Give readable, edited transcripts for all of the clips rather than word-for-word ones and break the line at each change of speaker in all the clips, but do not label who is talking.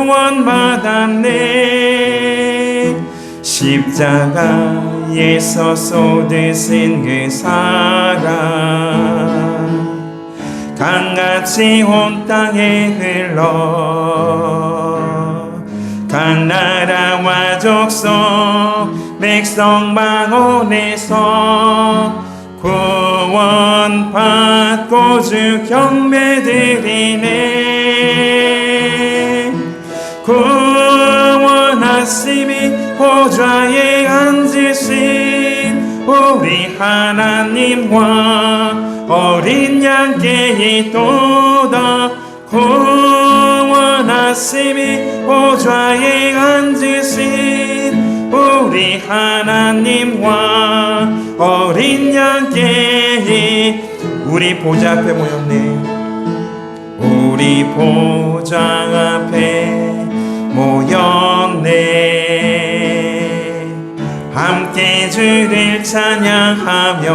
구원받았네. 십자가에서 쏟으신 그 사랑 강같이 온 땅에 흘러 각 나라와 족속 백성 방언에서 구원받고 주 경배드리네. 구원하심이 보좌에 앉으신 우리 하나님과 어린 양께 있도다. 구원하심이 보좌에 앉으신 우리 하나님과 어린 양께 우리 보좌 앞에 모였네. 우리 보좌 앞에 모였네. 함께 주를 찬양하며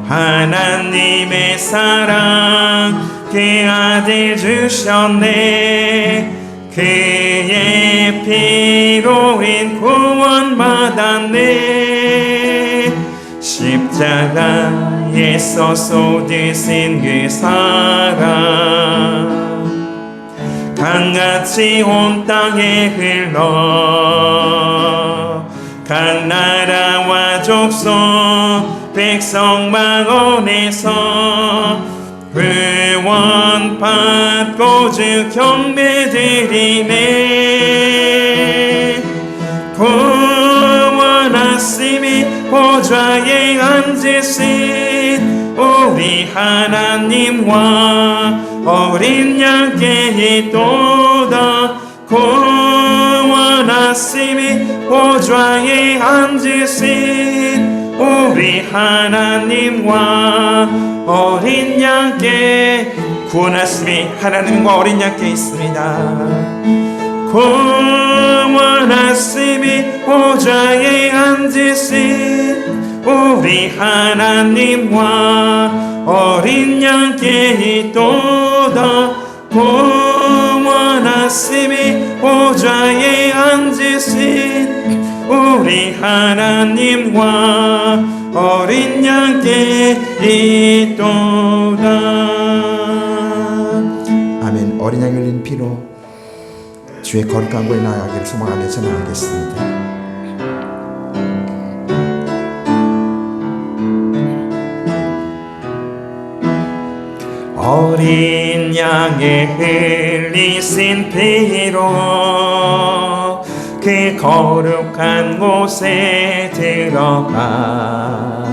하나님의 사랑 그 아들 주셨네. 그의 피로 인 구원받았네. 십자가에서 쏟으신 그 사랑 강같이 온 땅에 흘러 각 나라와 족속 백성 방언에서 구원받고 주 경배드리네. 구원하심이 보좌에 앉으신 우리 하나님과 어린 양께 있도다. 구원하심이 보좌에 앉으신 우리 하나님과 어린 양께 구원하심이 하나님과 어린 양께 있습니다. 구원하심이 보좌에 앉으신 우리 하나님과 어린 양께 있도다. 구원하심이 보좌에 앉으신 우리 하나님과 어린 양께 있도다.
아멘. 어린 양이 흘린 피로 주의 거룩한 곳에 나아가기를 소망하며 전하겠습니다.
어린 양의 흘리신 피로 그 거룩한 곳에 들어가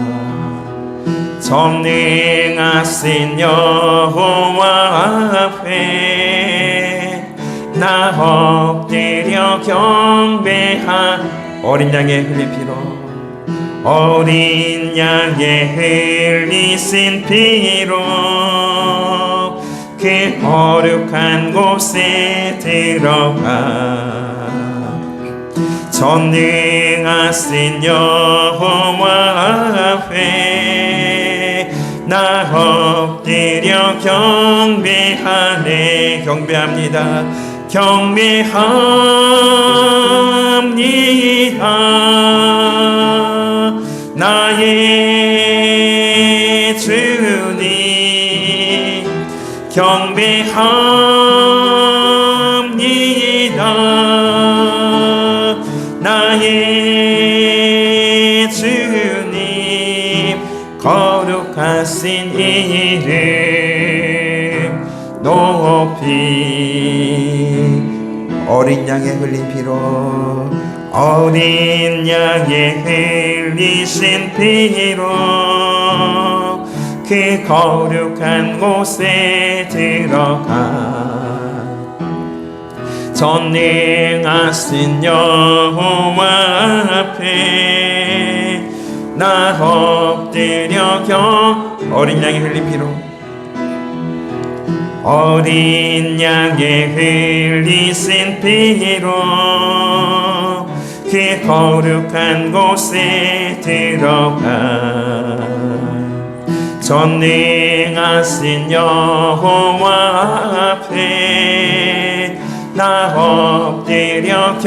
전능하신 여호와 앞에 나 엎드려 경배한 어린 양의 흘린 피로 어린 양의 흘리신 피로 그 거룩한 곳에 들어가 전능하신 여호와 앞에 나 엎드려 경배하네. 경배합니다. 경배합니다. 나의 주님 경배합니다. 나의 주님 거룩하신 이름 높이
어린 양의 흘린 피로
어린 양의 흘리신 피로 그 거룩한 곳에 들어가 전능하신 여호와 앞에 나 엎드려 어린 양의 흘린 피로 어린 양의 흘리신 피로 그 거룩한 곳에 들어가 전능하신 여호와 앞에 나 엎드려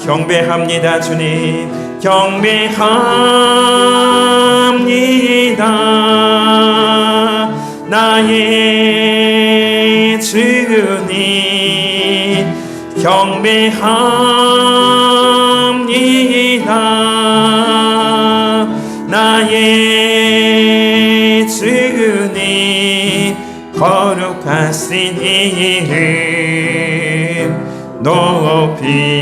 경배합니다. 주님 경배합니다. 나의 주님 경배합니다. 나의 주님 거룩하신 이름 높이리.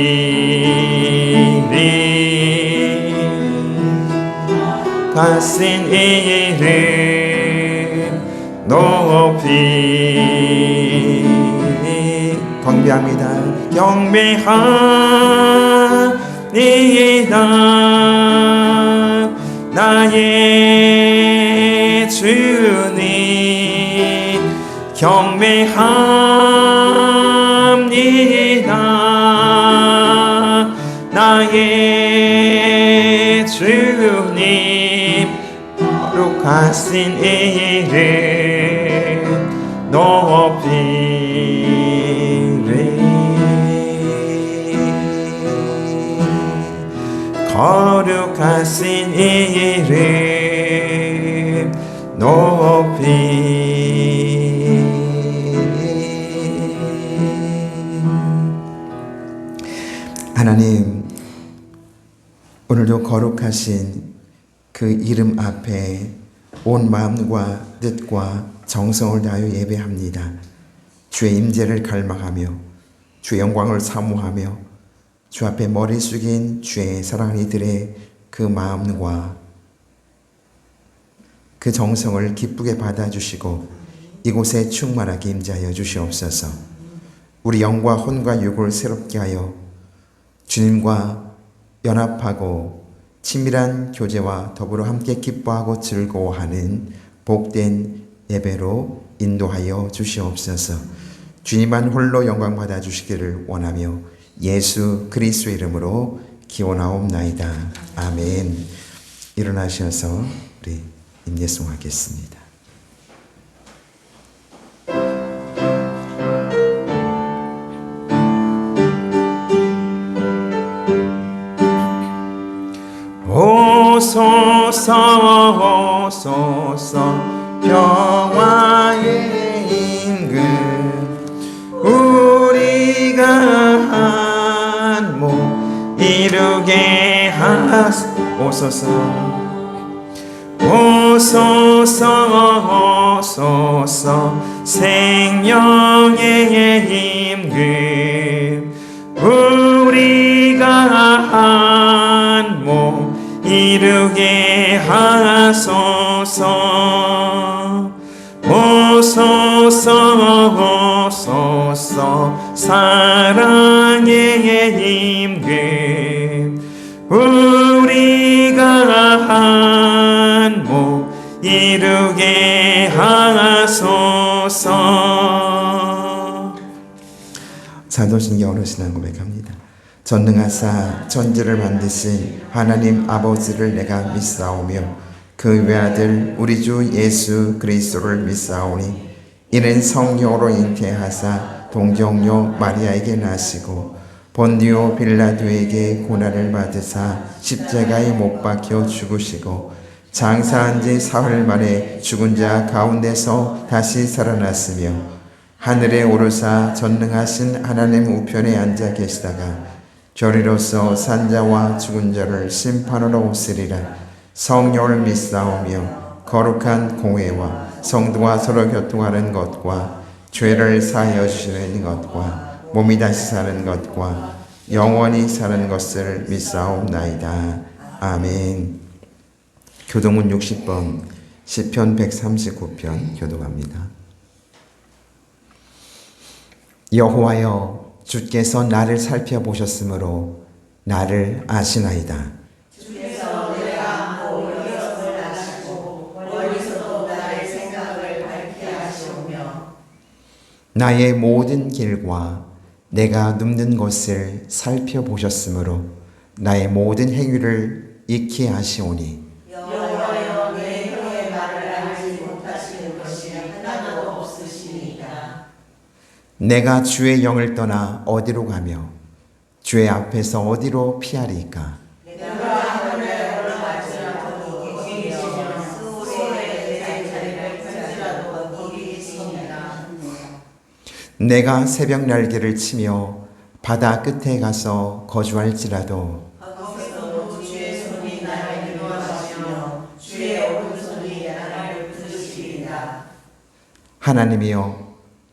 가신 이름 높이
경배합니다.
경배합니다. 나의 주님 경배합니다. 나의 주님 거룩하신 이름 높이리. 거룩하신 이름 높이.
하나님, 오늘도 거룩하신 그 이름 앞에 온 마음과 뜻과 정성을 다하여 예배합니다. 주의 임재를 갈망하며 주의 영광을 사모하며 주 앞에 머리 숙인 주의 사랑하는 이들의 그 마음과 그 정성을 기쁘게 받아주시고 이곳에 충만하게 임재하여 주시옵소서. 우리 영과 혼과 육을 새롭게 하여 주님과 연합하고 친밀한 교제와 더불어 함께 기뻐하고 즐거워하는 복된 예배로 인도하여 주시옵소서. 주님만 홀로 영광 받아 주시기를 원하며 예수 그리스도의 이름으로 기원하옵나이다. 아멘. 일어나셔서 우리 임예송하겠습니다.
오소서 오소서 평화의 임금 우리가 한 몸 이루게 하소서. 오소서 오소서 생명의 임금 우리가 한 몸 이루게 하소서. 오소서 오소서 사랑의 임금 우리가 한 몸 이루게 하소서.
사도신경 어르신한 고백합니다. 전능하사 천지를 만드신 하나님 아버지를 내가 믿사오며 그 외아들 우리 주 예수 그리스도를 믿사오니 이는 성령으로 잉태하사 동정녀 마리아에게 나시고 본디오 빌라도에게 고난을 받으사 십자가에 못 박혀 죽으시고 장사한 지 사흘 만에 죽은 자 가운데서 다시 살아났으며 하늘에 오르사 전능하신 하나님 우편에 앉아 계시다가 저리로서 산자와 죽은 자를 심판하러 오시리라. 성령을 믿사오며 거룩한 공회와 성도와 서로 교통하는 것과 죄를 사하여 주시는 것과 몸이 다시 사는 것과 영원히 사는 것을 믿사옵나이다. 아멘. 교동은 60번 시편 139편 교독합니다. 여호와여 주께서 나를 살펴보셨으므로 나를 아시나이다.
주께서 내가 오히려 성을 아시고 멀리서도 나의 생각을 밝게 하시오며
나의 모든 길과 내가 눕는 곳을 살펴보셨으므로 나의 모든 행위를 익히 하시오니
여호와여 내 혀의 말을 알지 못하시는 것이 하나도 없으시니까
내가 주의 영을 떠나 어디로 가며 주의 앞에서 어디로 피하리까?
내가 하늘에 올라갈지라도 거기 계시며 수호의 내 자리를 펼지라도 거기 계시니라.
내가 새벽 날개를 치며 바다 끝에 가서 거주할지라도
거기서도 주의 손이 나를 인도하시며 주의 오른손이 나를 붙드시리라.
하나님이여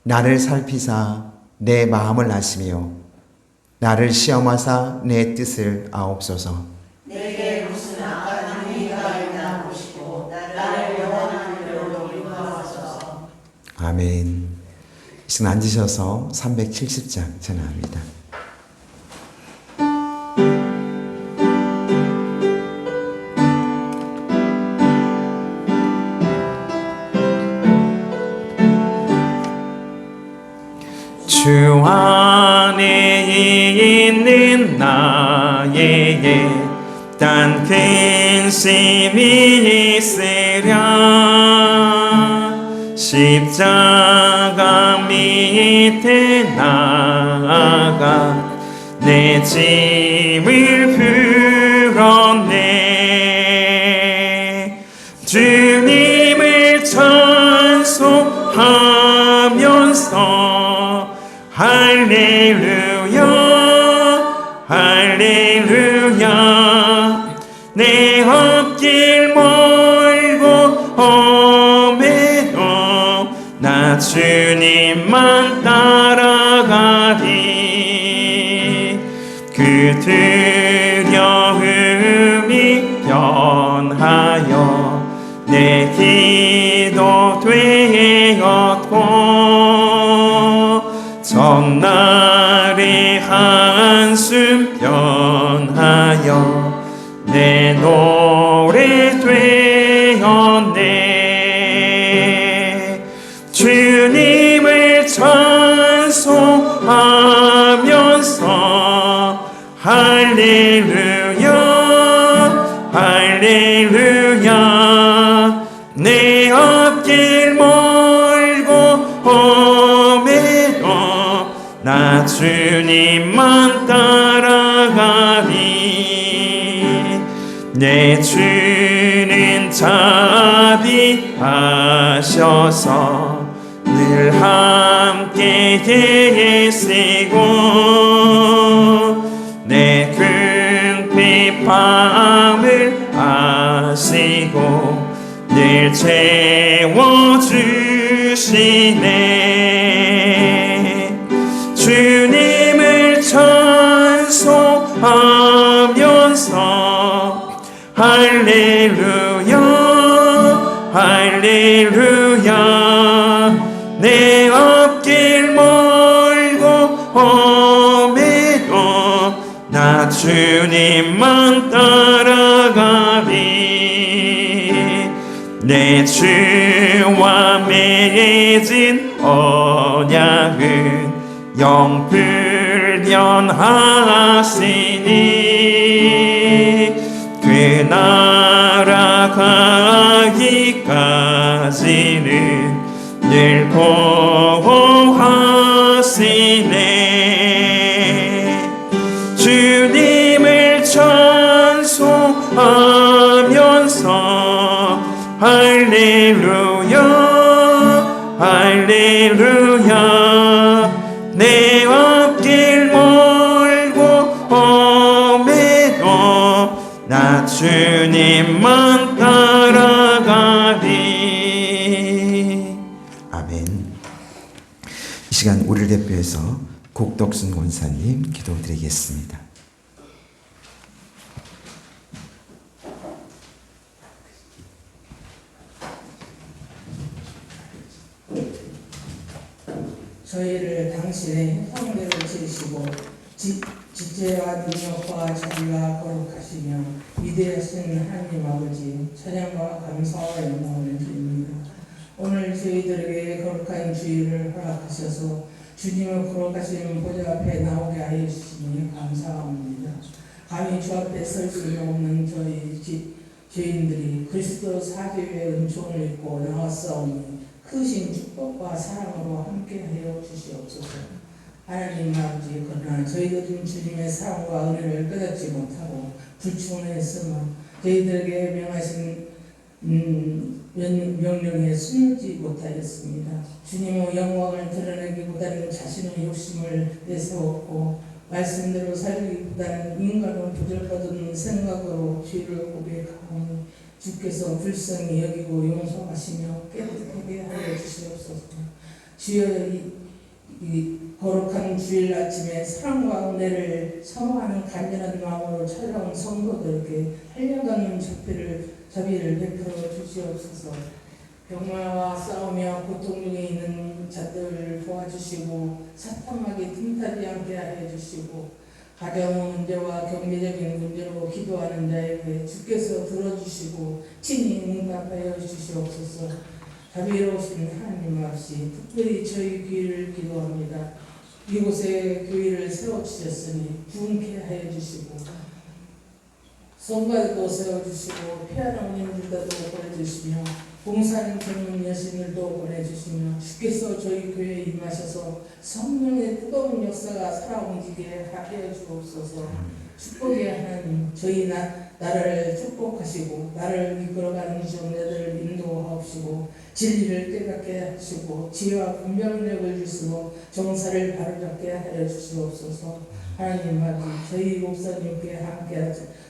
나를 살피사 내 마음을 아시며 나를 시험하사 내 뜻을 아옵소서.
내게 무슨 악한 행위가 있나 보시고 나를 영원한 길로 인도하소서.
아멘. 이 시간 앉으셔서 370장 전합니다.
주 안에 있는 나에게 단 근심이 있으랴 십자가 밑에 나아가 내 짐을 풀었네. 주님을 찬송하면서 할렐루야 할렐루야 내 앞길 멀고 험해도 나 주님만 따라가리. 그 두려움이 변하여 내 기도 되었고 전날의 한숨 변하여 내 노래 되었네. 주님을 찬송하면서 할렐루야 할렐루야 내 앞길 멀고 험해도 나 주님만 따라가리. 내 주는 자비하셔서 늘 함께 계시고 내 큰 비밤을 아시고 늘 채워주시네. 주님을 찬송하면서 할렐루야 할렐루야 내 앞길 멀고 험해도 나 주님만 따라가리. 내 주와 맺은 언약은 영불변하시니 그 나라 가기까지는 늘 보호하시네. 주님을 찬송하면서 할렐루야 할렐루야 내 앞길 멀고 험해도 나 주님만 따라가리.
아멘. 이 시간 우리를 대표해서 곡덕순 권사님 기도드리겠습니다.
저희를 당신의 형대로 지으시고 지체와 능력과 자비와 거룩하시며 위대하신 하나님 아버지 찬양과 감사와 영광을 드립니다. 오늘 저희들에게 거룩한 주일을 허락하셔서 주님의 거룩하신 보좌 앞에 나오게 하여 주시니 감사합니다. 감히 주 앞에 설 수 없는 저희 죄인들이 그리스도 사죄의 은총을 입고 나왔사오니 크신 축복과 사랑으로 함께하여 주시옵소서. 하나님 아버지, 그러나 저희들은 주님의 사랑과 은혜를 깨닫지 못하고 불충했으며 저희들에게 명하신 명령에 숨지 못하였습니다. 주님의 영광을 드러내기보다는 자신의 욕심을 내세웠고 말씀대로 살기보다는 인간의 부질없는 생각으로 죄를 고백하오니 주께서 불쌍히 여기고 용서하시며 깨끗하게 하여 주시옵소서. 주여, 이 거룩한 주일 아침에 사랑과 은혜를 사모하는 간절한 마음으로 찾아온 성도들에게 한량간 자비를 베풀어 주시옵소서. 병마와 싸우며 고통 중에 있는 자들을 도와주시고 사탄마귀 틈타지 않게 하여 주시고 가정 문제와 경제적인 문제로 기도하는 자에게 주께서 들어주시고 친히 응답하여 주시옵소서. 자비로우신 하나님 아버지, 특별히 저희 교회를 기도합니다. 이곳에 교회를 세워주셨으니 부흥케 하여 주시고 성가도 세워주시고 피하는 님들도 보내주시며 봉사하는 젊은 여신들도 보내주시며 주께서 저희 교회에 임하셔서 성령의 뜨거운 역사가 살아옮기게 하여 주옵소서. 축복의 하나님, 저희 나라를 축복하시고 나를 이끌어가는 정례들을 인도하옵시고 진리를 깨닫게 하시고 지혜와 분별력을 주시고 정사를 바로잡게 하여 주시옵소서. 하나님 아버지, 저희 목사님께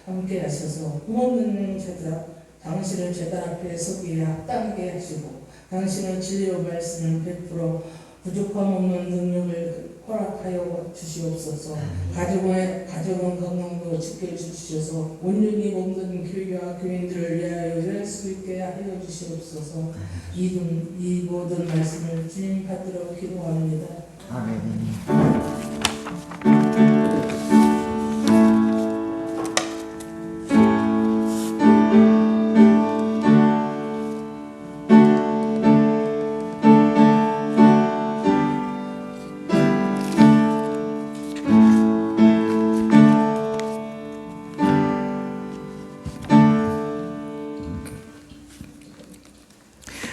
함께 하셔서 힘없는 제자 당신을 제단 앞에 서기에 합당하게 하시고 당신의 진리의 말씀을 베풀어 부족함 없는 능력을 허락하여 주시옵소서. 가정은 건강도 지켜주셔서 온전히 몸든 교회와 교인들을 위하여 일할 수 있게 하여 주시옵소서. 이 모든 말씀을 주님 받들어 기도합니다.
아멘.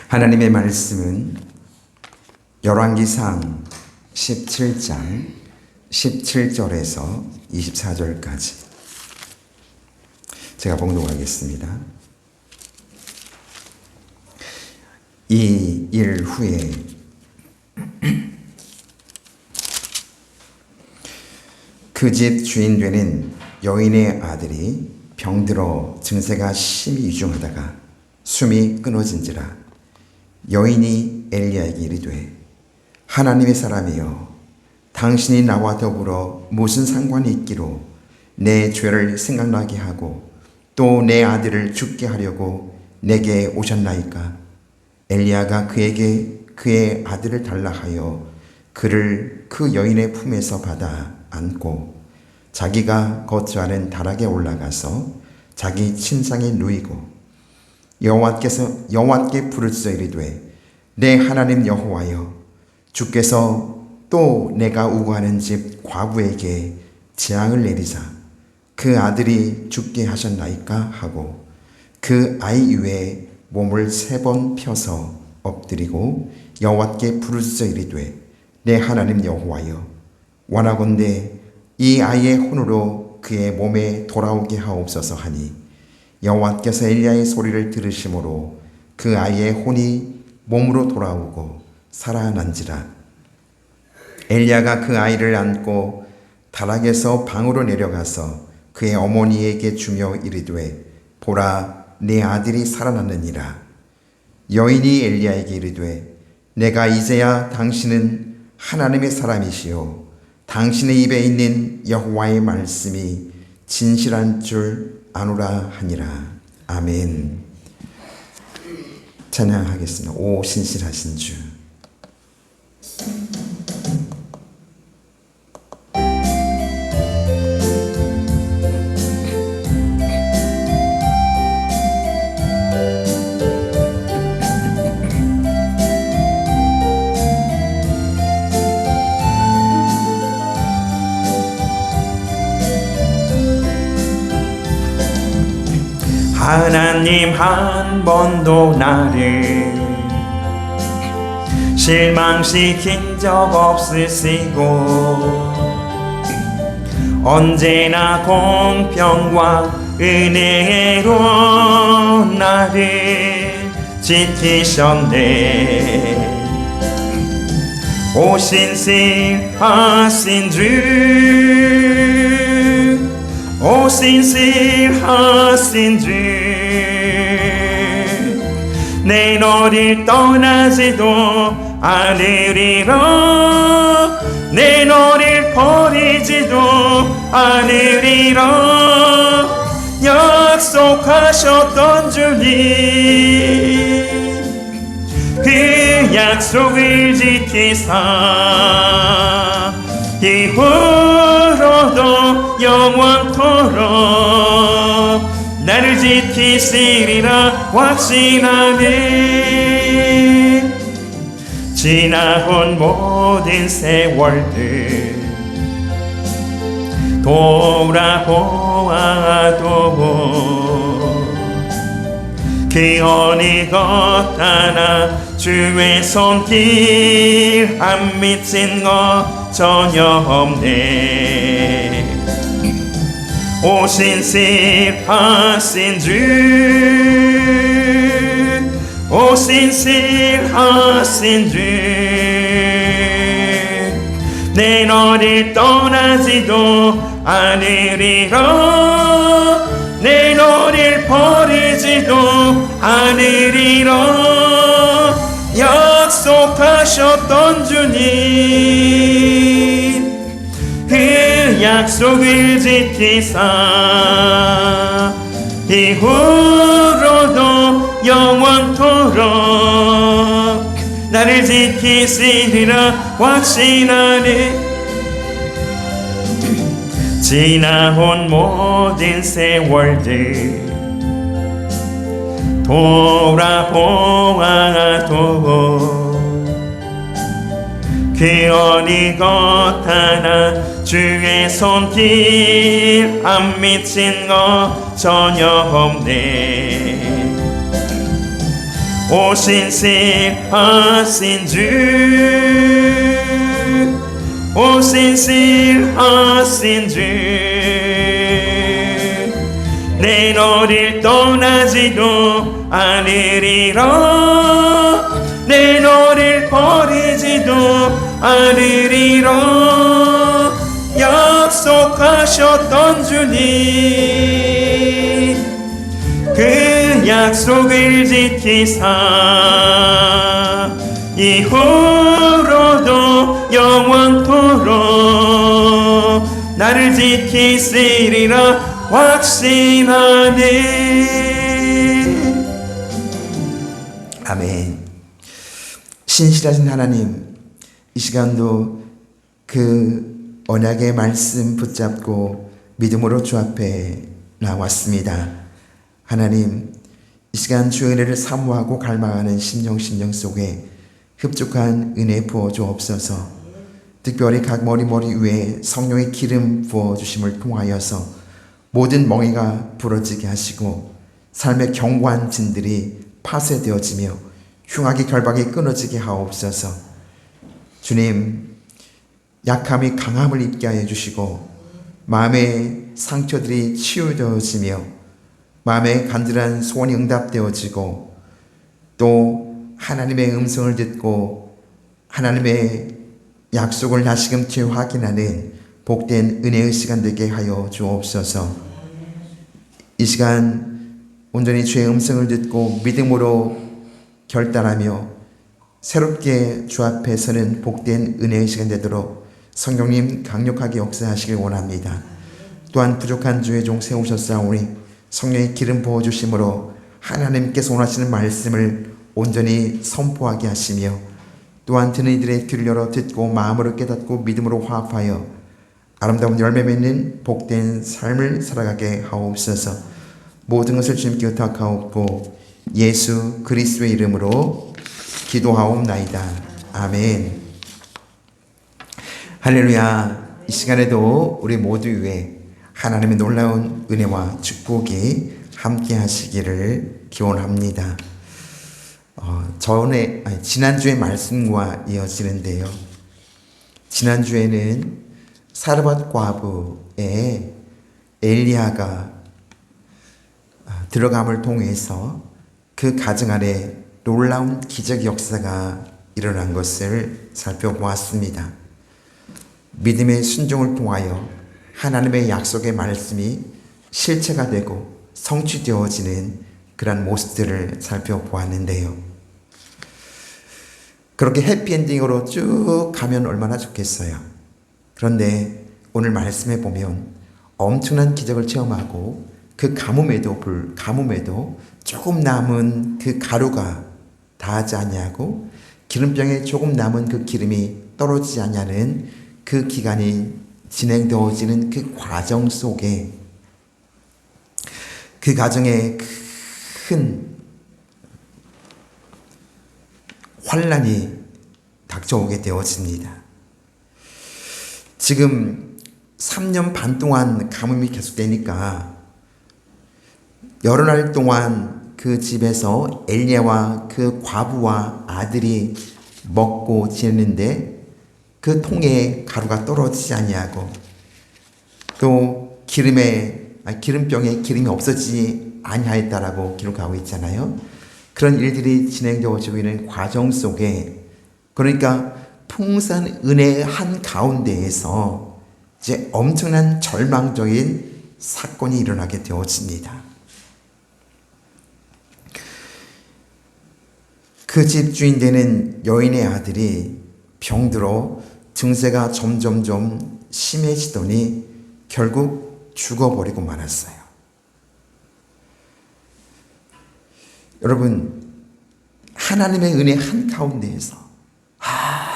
하나님의 말씀은 열왕기상 17장 17절에서 24절까지 제가 봉독하겠습니다. 이 일 후에 그 집 주인 되는 여인의 아들이 병들어 증세가 심히 위중하다가 숨이 끊어진지라 여인이 엘리야에게 이르되 하나님의 사람이여 당신이 나와 더불어 무슨 상관이 있기로 내 죄를 생각나게 하고 또 내 아들을 죽게 하려고 내게 오셨나이까? 엘리야가 그에게 그의 아들을 달라 하여 그를 그 여인의 품에서 받아 안고 자기가 거주하는 다락에 올라가서 자기 침상에 누이고 여호와께 부르짖어 이르되 내 하나님 여호와여 주께서 또 내가 우고하는 집 과부에게 재앙을 내리사 그 아들이 죽게 하셨나이까 하고 그 아이 위에 몸을 3번 펴서 엎드리고 여호와께 부르짖어 이르되 내 하나님 여호와여 원하건대 이 아이의 혼으로 그의 몸에 돌아오게 하옵소서 하니 여호와께서 엘리야의 소리를 들으심으로 그 아이의 혼이 몸으로 돌아오고 살아난지라. 엘리야가 그 아이를 안고 다락에서 방으로 내려가서 그의 어머니에게 주며 이르되 보라 내 아들이 살아났느니라. 여인이 엘리야에게 이르되 내가 이제야 당신은 하나님의 사람이시요 당신의 입에 있는 여호와의 말씀이 진실한 줄 아노라 하니라. 아멘. 찬양하겠습니다. 오 신실하신 주.
하나님 한 번도 나를 실망시킨 적 없으시고 언제나 공평과 은혜로 나를 지키셨네. 오신실하신 주, 오신실하신 주, 내 너를 떠나지도 않으리라, 내 너를 버리지도 않으리라. 약속하셨던 주님, 그 약속을 지키사 이후로도 영원토록 나를 지키시리라 확신하네. 지나온 모든 세월들 돌아보아도 그 어느 것 하나 주의 손길 안 미친 것 전혀 없네. 오신실하신 주, 오신실하신 주, 내 너를 떠나지도 않으리라, 내 너를 버리지도 않으리라. 약속하셨던 주님, 그 약속을 지키사 이후로도 영원토록 나를 지키시리라 확신하네. 지나온 모든 세월들 돌아보아도 그 어느 것 하나 주의 손길 안 미친 것 전혀 없네. 오신실하신 주, 오신실하신 주, 내 너를 떠나지도 않으리라, 내 너를 버리지도 않으리라. 약속하셨던 주님, 그 약속을 지키사 이후로도 영원토록 나를 지키시리라 확신하네.
아멘. 신실하신 하나님, 이 시간도 그 언약의 말씀 붙잡고 믿음으로 주 앞에 나왔습니다. 하나님, 이 시간 주의 은혜를 사모하고 갈망하는 심령 속에 흡족한 은혜 부어 주옵소서. 특별히 각 머리 위에 성령의 기름 부어 주심을 통하여서 모든 멍에가 부러지게 하시고 삶의 견고한 진들이 파쇄되어지며 흉악의 결박이 끊어지게 하옵소서. 주님, 약함이 강함을 입게 하여 주시고 마음의 상처들이 치유되어지며 마음의 간절한 소원이 응답되어지고 또 하나님의 음성을 듣고 하나님의 약속을 다시금 재확인하는 복된 은혜의 시간 되게 하여 주옵소서. 이 시간 온전히 주의 음성을 듣고 믿음으로 결단하며 새롭게 주 앞에 서는 복된 은혜의 시간 되도록 성령님 강력하게 역사하시길 원합니다. 또한 부족한 주의 종 세우셨사오니 성령의 기름 부어주심으로 하나님께서 원하시는 말씀을 온전히 선포하게 하시며 또한 듣는 이들의 귀를 열어 듣고 마음으로 깨닫고 믿음으로 화합하여 아름다운 열매 맺는 복된 삶을 살아가게 하옵소서. 모든 것을 주님께 의탁하옵고 예수 그리스도의 이름으로 기도하옵나이다. 아멘. 할렐루야. 이 시간에도 우리 모두 위에 하나님의 놀라운 은혜와 축복이 함께 하시기를 기원합니다. 지난주의 말씀과 이어지는데요. 지난주에는 사르밧 과부에 엘리야가 들어감을 통해서 그 가정 안에 놀라운 기적 역사가 일어난 것을 살펴보았습니다. 믿음의 순종을 통하여 하나님의 약속의 말씀이 실체가 되고 성취되어지는 그런 모습들을 살펴보았는데요. 그렇게 해피엔딩으로 쭉 가면 얼마나 좋겠어요. 그런데 오늘 말씀해 보면 엄청난 기적을 체험하고 그 가뭄에도 조금 남은 그 가루가 닿지 않냐고, 기름병에 조금 남은 그 기름이 떨어지지 않냐는 그 기간이 진행되어지는 그 과정 속에 그 가정에 큰 환란이 닥쳐오게 되어집니다. 지금 3년 반 동안 가뭄이 계속되니까 여러 날 동안 그 집에서 엘리야와 그 과부와 아들이 먹고 지냈는데 그 통에 가루가 떨어지지 않냐고, 또 기름병에 기름이 없어지지 아니하였다라고 기록하고 있잖아요. 그런 일들이 진행되어지고 있는 과정 속에, 그러니까 풍성한 은혜의 한 가운데에서 이제 엄청난 절망적인 사건이 일어나게 되어집니다. 그 집 주인 되는 여인의 아들이 병들어 증세가 점점점 심해지더니 결국 죽어버리고 말았어요. 여러분, 하나님의 은혜 한가운데에서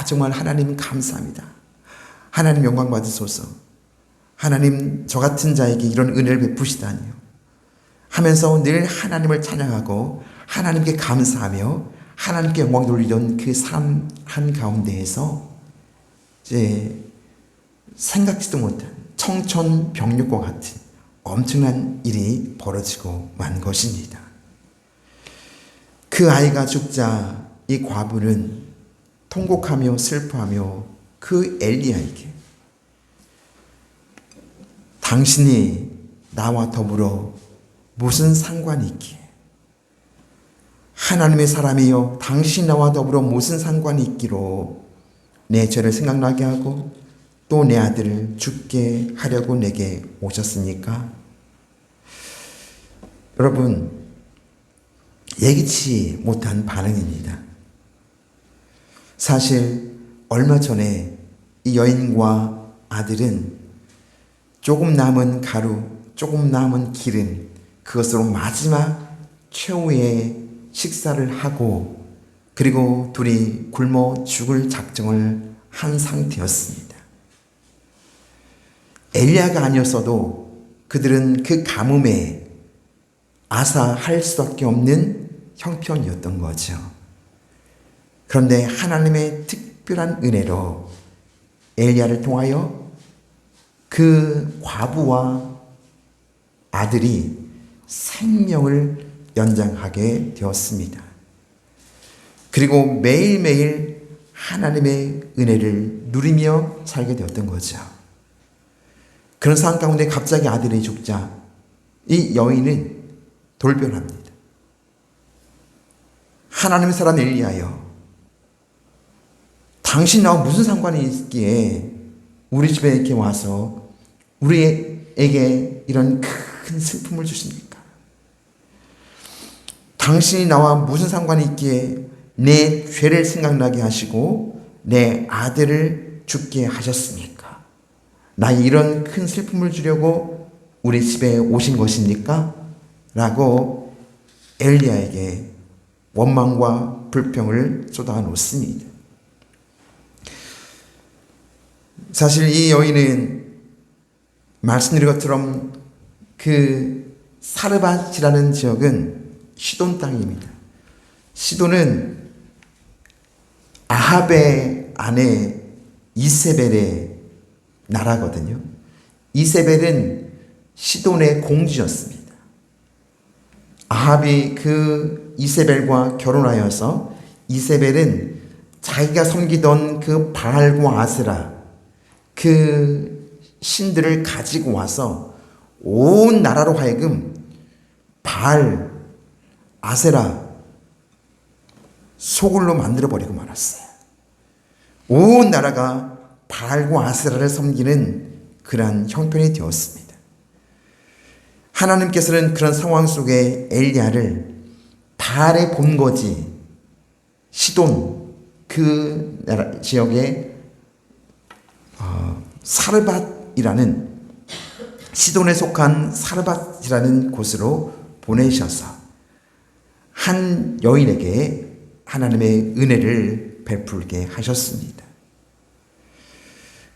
정말 하나님 감사합니다. 하나님 영광 받으소서. 하나님 저 같은 자에게 이런 은혜를 베푸시다니요 하면서 늘 하나님을 찬양하고 하나님께 감사하며 하나님께 영광 돌리던 그 삶 한가운데에서 이제 생각지도 못한 청천벽력과 같은 엄청난 일이 벌어지고 만 것입니다. 그 아이가 죽자 이 과부는 통곡하며 슬퍼하며 그 엘리야에게 당신이 나와 더불어 무슨 상관이 있기에, 하나님의 사람이여 당신이 나와 더불어 무슨 상관이 있기로 내 죄를 생각나게 하고 또 내 아들을 죽게 하려고 내게 오셨습니까? 여러분, 예기치 못한 반응입니다. 사실 얼마 전에 이 여인과 아들은 조금 남은 가루, 조금 남은 기름, 그것으로 마지막 최후의 식사를 하고 그리고 둘이 굶어 죽을 작정을 한 상태였습니다. 엘리야가 아니었어도 그들은 그 가뭄에 아사할 수밖에 없는 형편이었던 거죠. 그런데 하나님의 특별한 은혜로 엘리야를 통하여 그 과부와 아들이 생명을 연장하게 되었습니다. 그리고 매일매일 하나님의 은혜를 누리며 살게 되었던 거죠. 그런 상황 가운데 갑자기 아들이 죽자 이 여인은 돌변합니다. 하나님의 사람 엘리야여, 당신 나와 무슨 상관이 있기에 우리 집에 이렇게 와서 우리에게 이런 큰 슬픔을 주십니까? 당신이 나와 무슨 상관이 있기에 내 죄를 생각나게 하시고 내 아들을 죽게 하셨습니까? 나의 이런 큰 슬픔을 주려고 우리 집에 오신 것입니까? 라고 엘리야에게 원망과 불평을 쏟아 놓습니다. 사실 이 여인은 말씀드린 것처럼 그 사르밧이라는 지역은 시돈 땅입니다. 시돈은 아합의 아내 이세벨의 나라거든요. 이세벨은 시돈의 공주였습니다. 아합이 그 이세벨과 결혼하여서 이세벨은 자기가 섬기던 그 바알과 아세라 그 신들을 가지고 와서 온 나라로 하여금 바알, 아세라 소굴로 만들어버리고 말았어요. 온 나라가 바알과 아세라를 섬기는 그러한 형편이 되었습니다. 하나님께서는 그런 상황 속에 엘리야를 바알의 본거지 시돈 그 나라 지역에 사르밧이라는 시돈에 속한 사르밧이라는 곳으로 보내셔서 한 여인에게 하나님의 은혜를 베풀게 하셨습니다.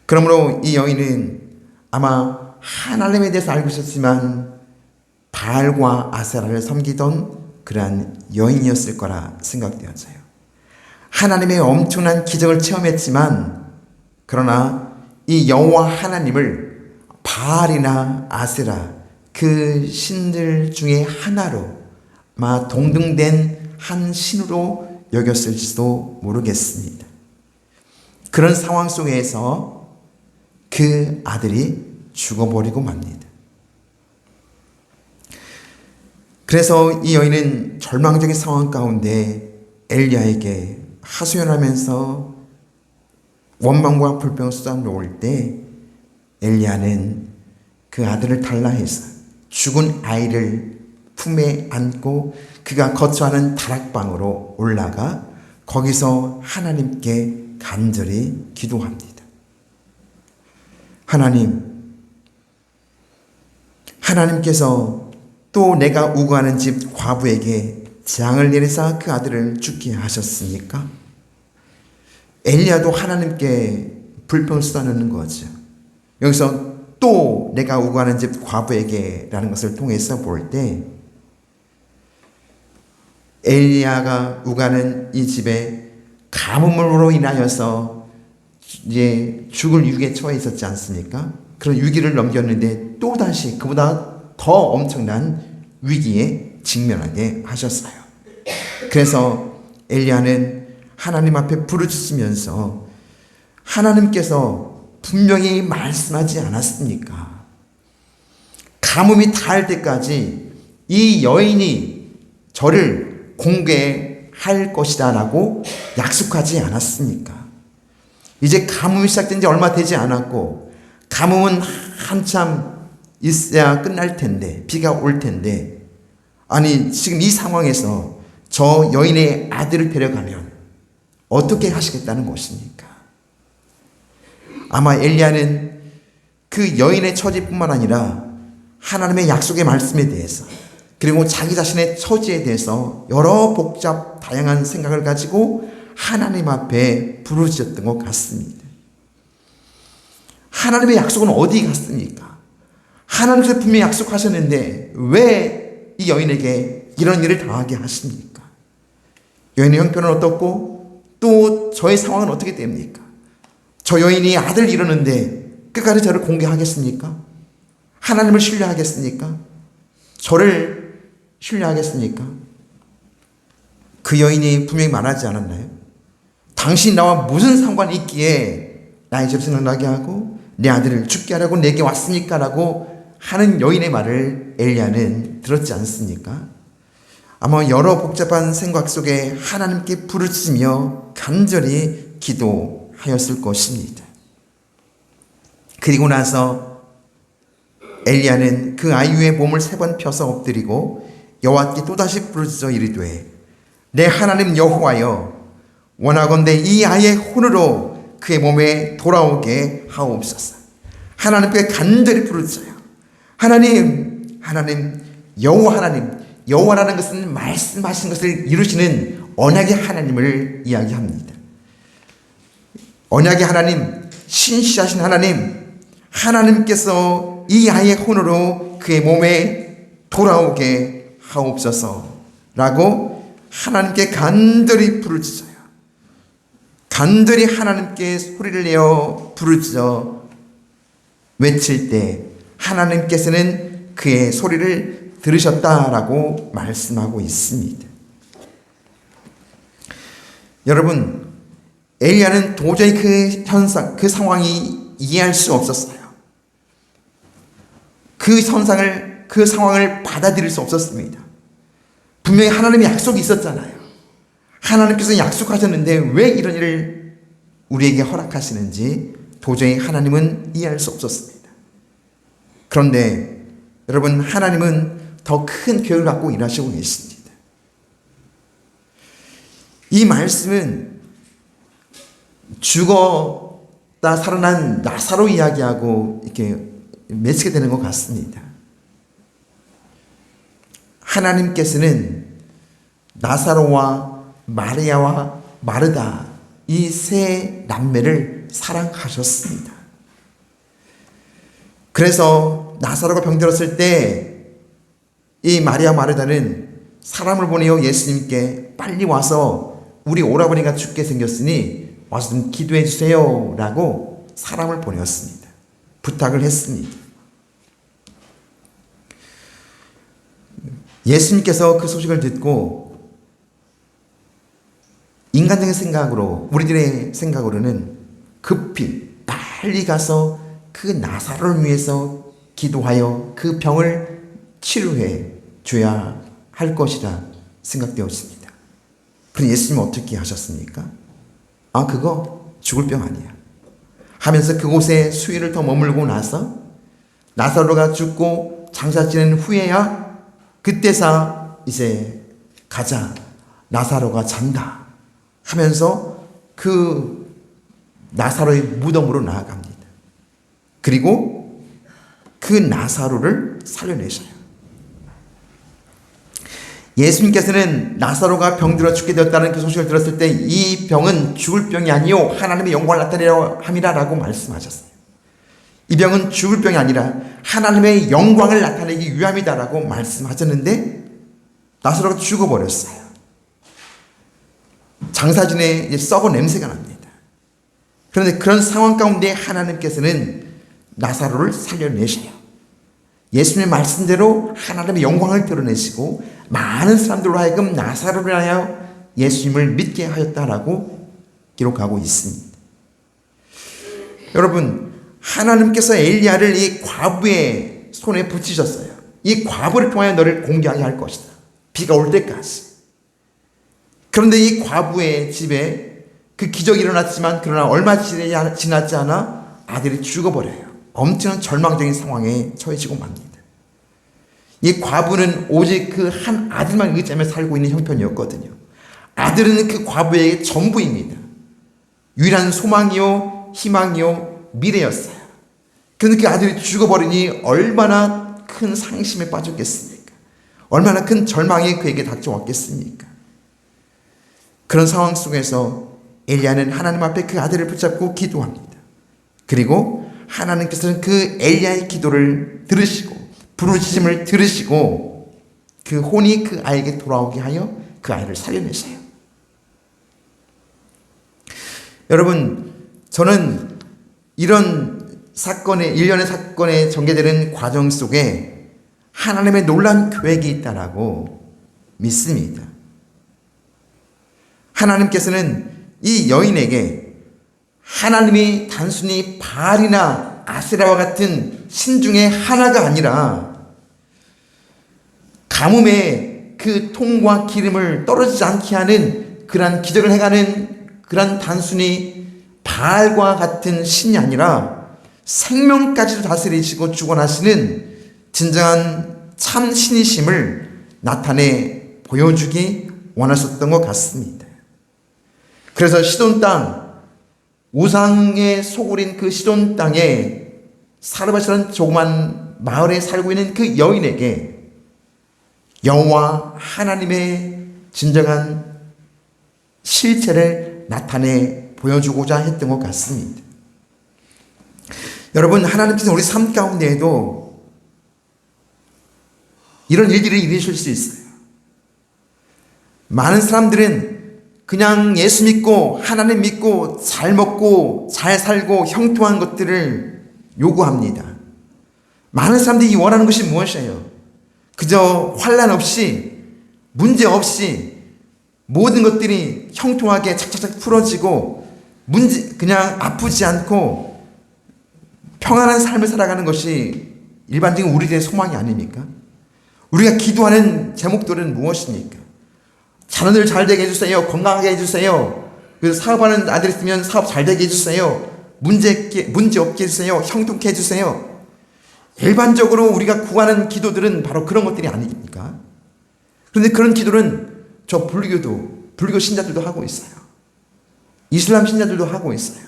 그러므로 이 여인은 아마 하나님에 대해서 알고 있었지만 바알과 아세라를 섬기던 그러한 여인이었을 거라 생각되어져요. 하나님의 엄청난 기적을 체험했지만 그러나 이 여호와 하나님을 바알이나 아세라 그 신들 중에 하나로 아마 동등된 한 신으로 여겼을지도 모르겠습니다. 그런 상황 속에서 그 아들이 죽어버리고 맙니다. 그래서 이 여인은 절망적인 상황 가운데 엘리야에게 하소연하면서 원망과 불평을 쏟아놓을 때 엘리야는 그 아들을 달라해서 죽은 아이를 품에 안고 그가 거처하는 다락방으로 올라가 거기서 하나님께 간절히 기도합니다. 하나님께서 또 내가 우거하는 집 과부에게 재앙을 내리사 그 아들을 죽게 하셨습니까? 엘리야도 하나님께 불평을 쏟아내는 거죠. 여기서 또 내가 우거하는 집 과부에게 라는 것을 통해서 볼 때 엘리야가 우거하는 이 집에 가뭄으로 인하여서 이제 죽을 위기에 처해 있었지 않습니까? 그런 위기를 넘겼는데 또다시 그보다 더 엄청난 위기에 직면하게 하셨어요. 그래서 엘리야는 하나님 앞에 부르짖으면서 하나님께서 분명히 말씀하지 않았습니까? 가뭄이 닿을 때까지 이 여인이 저를 공개할 것이다 라고 약속하지 않았습니까? 이제 가뭄이 시작된 지 얼마 되지 않았고 가뭄은 한참 있어야 끝날 텐데 비가 올 텐데 아니 지금 이 상황에서 저 여인의 아들을 데려가면 어떻게 하시겠다는 것입니까? 아마 엘리야는 그 여인의 처지뿐만 아니라 하나님의 약속의 말씀에 대해서 그리고 자기 자신의 처지에 대해서 여러 복잡 다양한 생각을 가지고 하나님 앞에 부르짖었던 것 같습니다. 하나님의 약속은 어디 갔습니까? 하나님께서 분명히 약속하셨는데 왜 이 여인에게 이런 일을 당하게 하십니까? 여인의 형편은 어떻고 또 저의 상황은 어떻게 됩니까? 저 여인이 아들 이러는데 끝까지 저를 공개하겠습니까? 하나님을 신뢰하겠습니까? 저를 신뢰하겠습니까? 그 여인이 분명히 말하지 않았나요? 당신 나와 무슨 상관이 있기에 나의 죄를 생각나게 하고 내 아들을 죽게 하라고 내게 왔습니까? 라고 하는 여인의 말을 엘리야는 들었지 않습니까? 아마 여러 복잡한 생각 속에 하나님께 부르짖으며 간절히 기도하였을 것입니다. 그리고 나서 엘리야는 그 아이 위에 몸을 3번 펴서 엎드리고 여호와께 또다시 부르짖어 이르되 내 하나님 여호와여 원하건대 이 아이의 혼으로 그의 몸에 돌아오게 하옵소서. 하나님께 간절히 부르짖어요. 하나님 여호와라는 것은 말씀하신 것을 이루시는 언약의 하나님을 이야기합니다. 언약의 하나님, 신실하신 하나님께서 이 아이의 혼으로 그의 몸에 돌아오게 하옵소서라고 하나님께 간절히 부르짖어요. 간절히 하나님께 소리를 내어 부르짖어 외칠 때 하나님께서는 그의 소리를 들으셨다라고 말씀하고 있습니다. 여러분, 엘리야는 도저히 그 현상, 그 상황이 이해할 수 없었어요. 그 상황을 받아들일 수 없었습니다. 분명히 하나님의 약속이 있었잖아요. 하나님께서 약속하셨는데 왜 이런 일을 우리에게 허락하시는지 도저히 하나님은 이해할 수 없었습니다. 그런데 여러분, 하나님은 더 큰 계획을 갖고 일하시고 계십니다. 이 말씀은 죽었다 살아난 나사로 이야기하고 이렇게 맺히게 되는 것 같습니다. 하나님께서는 나사로와 마리아와 마르다 이 세 남매를 사랑하셨습니다. 그래서 나사로가 병들었을 때 이 마리아 마르다는 사람을 보내어 예수님께 빨리 와서 우리 오라버니가 죽게 생겼으니 와서 좀 기도해 주세요 라고 사람을 보내었습니다. 부탁을 했습니다. 예수님께서 그 소식을 듣고 인간적인 생각으로, 우리들의 생각으로는 급히 빨리 가서 그 나사로를 위해서 기도하여 그 병을 치료해 줘야 할 것이라 생각되었습니다. 그런데 예수님은 어떻게 하셨습니까? 아, 그거 죽을 병 아니야 하면서 그곳에 수일을 더 머물고 나서 나사로가 죽고 장사 지낸 후에야 그때서 이제 가자, 나사로가 잔다 하면서 그 나사로의 무덤으로 나아갑니다. 그리고 그 나사로를 살려내셔요. 예수님께서는 나사로가 병들어 죽게 되었다는 그 소식을 들었을 때 이 병은 죽을 병이 아니요 하나님의 영광을 나타내려 함이라 라고 말씀하셨어요. 이 병은 죽을 병이 아니라 하나님의 영광을 나타내기 위함이다 라고 말씀하셨는데 나사로가 죽어버렸어요. 장사진에 썩은 냄새가 납니다. 그런데 그런 상황 가운데 하나님께서는 나사로를 살려내셔요. 예수님의 말씀대로 하나님의 영광을 드러내시고 많은 사람들로 하여금 나사로를 하여 예수님을 믿게 하였다라고 기록하고 있습니다. 여러분, 하나님께서 엘리야를 이 과부의 손에 붙이셨어요. 이 과부를 통하여 너를 공개하게 할 것이다. 비가 올 때까지. 그런데 이 과부의 집에 그 기적이 일어났지만 그러나 얼마 지나지 않아 아들이 죽어버려요. 엄청난 절망적인 상황에 처해지고 맙니다. 이 과부는 오직 그 한 아들만 의지하며 살고 있는 형편이었거든요. 아들은 그 과부에게 전부입니다. 유일한 소망이요, 희망이요, 미래였어요. 그런데 그 아들이 죽어버리니 얼마나 큰 상심에 빠졌겠습니까? 얼마나 큰 절망이 그에게 닥쳐왔겠습니까? 그런 상황 속에서 엘리야는 하나님 앞에 그 아들을 붙잡고 기도합니다. 그리고 하나님께서는 그 엘리야의 기도를 들으시고 부르짖음을 들으시고 그 혼이 그 아이에게 돌아오게 하여 그 아이를 살려내세요. 여러분, 저는 이런 사건의 일련의 사건에 전개되는 과정 속에 하나님의 놀라운 계획이 있다라고 믿습니다. 하나님께서는 이 여인에게 하나님이 단순히 바알이나 아세라와 같은 신 중에 하나가 아니라 가뭄에 그 통과 기름을 떨어지지 않게 하는 그러한 기적을 행하는 그러한 단순히 바알과 같은 신이 아니라 생명까지도 다스리시고 주관하시는 진정한 참 신이심을 나타내 보여주기 원하셨던 것 같습니다. 그래서 시돈 땅, 우상의 소굴인 그 시돈 땅에 사르밧이라는 조그만 마을에 살고 있는 그 여인에게 여호와 하나님의 진정한 실체를 나타내 보여주고자 했던 것 같습니다. 여러분, 하나님께서 우리 삶 가운데에도 이런 일들이 일으실 수 있어요. 많은 사람들은 그냥 예수 믿고 하나님 믿고 잘 먹고 잘 살고 형통한 것들을 요구합니다. 많은 사람들이 원하는 것이 무엇이에요? 그저 환난 없이, 문제 없이 모든 것들이 형통하게 착착착 풀어지고 그냥 아프지 않고 평안한 삶을 살아가는 것이 일반적인 우리들의 소망이 아닙니까? 우리가 기도하는 제목들은 무엇입니까? 자녀들 잘 되게 해주세요. 건강하게 해주세요. 그래서 사업하는 아들 있으면 사업 잘 되게 해주세요. 문제 없게 해주세요. 형통케 해주세요. 일반적으로 우리가 구하는 기도들은 바로 그런 것들이 아닙니까? 그런데 그런 기도는 저 불교 신자들도 하고 있어요. 이슬람 신자들도 하고 있어요.